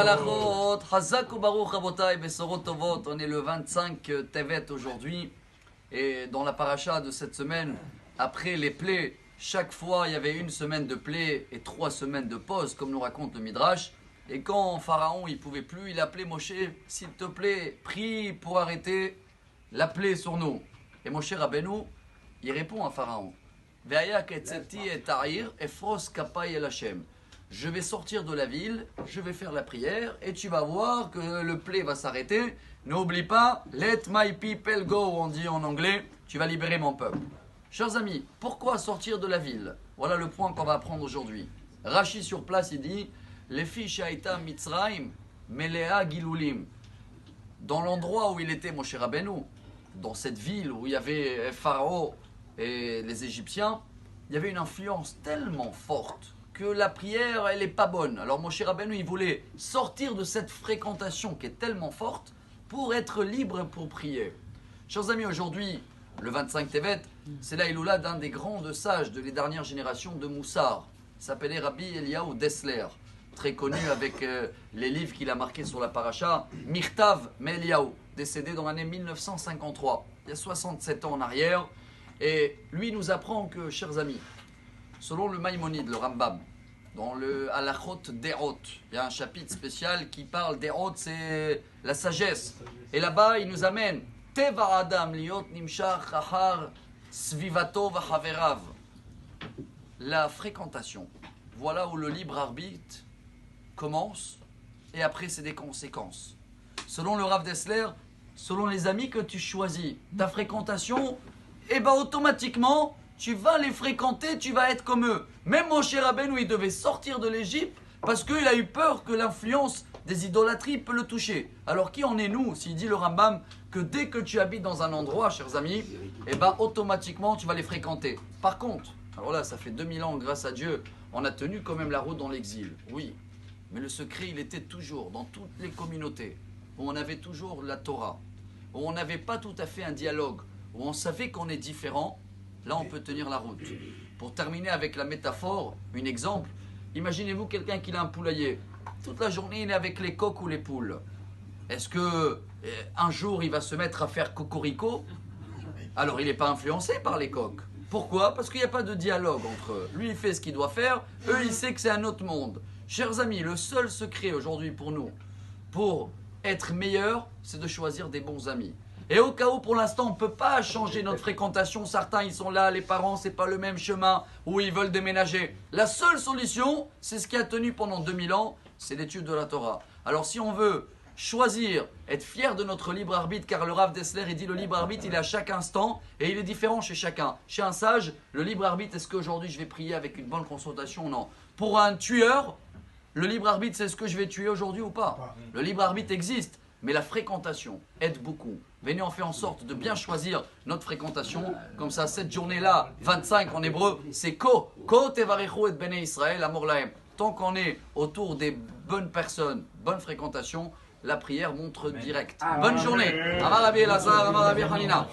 Halachot, Hazak ou Baruch Rabotai, Besorot Tovot. On est le 25 Tevet aujourd'hui. Et dans la paracha de cette semaine, après les plaies, chaque fois il y avait une semaine de plaies et 3 semaines de pause, comme nous raconte le Midrash. Et quand Pharaon il pouvait plus, il appelait Moshe, s'il te plaît, prie pour arrêter la plaie sur nous. Et Moshe Rabbeinu, il répond à Pharaon, Ve'aya ketzeti et ta'ir efros kapai el Hashem. Je vais sortir de la ville, je vais faire la prière et tu vas voir que le plaie va s'arrêter. N'oublie pas, let my people go, on dit en anglais, tu vas libérer mon peuple. Chers amis, pourquoi sortir de la ville? Voilà le point qu'on va apprendre aujourd'hui. Rashi sur place, il dit, les filles Shaita Mitzraim, Melea Gilulim. Dans l'endroit où il était, Moshe Rabbeinu, dans cette ville où il y avait Pharaon et les Égyptiens, il y avait une influence tellement forte que la prière, elle n'est pas bonne. Alors Moshe Rabbeinu, il voulait sortir de cette fréquentation qui est tellement forte pour être libre pour prier. Chers amis, aujourd'hui, le 25 Tevet, c'est la Iloula d'un des grands sages de les dernières générations de Moussar. Il s'appelait Rabbi Eliyahu Dessler, très connu avec les livres qu'il a marqués sur la paracha, Mirtav Meliyahu, décédé dans l'année 1953, il y a 67 ans en arrière. Et lui nous apprend que, chers amis, selon le Maïmonide, le Rambam, dans le Halachot Derot, il y a un chapitre spécial qui parle Derot, c'est la sagesse. Et là-bas, il nous amène Teva Adam liot nimshach achar svivato v'chaverav. La fréquentation. Voilà où le libre arbitre commence et après c'est des conséquences. Selon le Rav Dessler, selon les amis que tu choisis, ta fréquentation, et ben automatiquement, tu vas les fréquenter, tu vas être comme eux. Même Moshe Rabbeinu, il devait sortir de l'Égypte parce qu'il a eu peur que l'influence des idolâtries peut le toucher. Alors qui en est nous, s'il dit le Rambam, que dès que tu habites dans un endroit, chers amis, et ben automatiquement tu vas les fréquenter. Par contre, alors là, ça fait 2000 ans, grâce à Dieu, on a tenu quand même la route dans l'exil. Oui, mais le secret, il était toujours dans toutes les communautés, où on avait toujours la Torah, où on n'avait pas tout à fait un dialogue, où on savait qu'on est différent. Là, on peut tenir la route. Pour terminer avec la métaphore, un exemple, imaginez-vous quelqu'un qui a un poulailler. Toute la journée, il est avec les coqs ou les poules. Est-ce que un jour, il va se mettre à faire cocorico? Alors, il n'est pas influencé par les coqs. Pourquoi? Parce qu'il n'y a pas de dialogue entre eux. Lui, il fait ce qu'il doit faire. Eux, il sait que c'est un autre monde. Chers amis, le seul secret aujourd'hui pour nous, pour être meilleur, c'est de choisir des bons amis. Et au cas où, pour l'instant, on ne peut pas changer notre fréquentation. Certains, ils sont là, les parents, c'est pas le même chemin, où ils veulent déménager. La seule solution, c'est ce qui a tenu pendant 2000 ans, c'est l'étude de la Torah. Alors si on veut choisir, être fier de notre libre arbitre, car le Rav Dessler, il dit le libre arbitre, il est à chaque instant, et il est différent chez chacun. Chez un sage, le libre arbitre, est-ce qu'aujourd'hui je vais prier avec une bonne consultation? Non. Pour un tueur, le libre arbitre, c'est ce que je vais tuer aujourd'hui ou pas? Le libre arbitre existe. Mais la fréquentation aide beaucoup. Venez, on fait en sorte de bien choisir notre fréquentation. Comme ça, cette journée-là, 25 en hébreu, c'est Ko tevarechu et bnei Israël amor lahem. Tant qu'on est autour des bonnes personnes, bonne fréquentation, la prière montre direct. Bonne journée. Amar Rabbi Elazar, Amar Rabbi Hanina.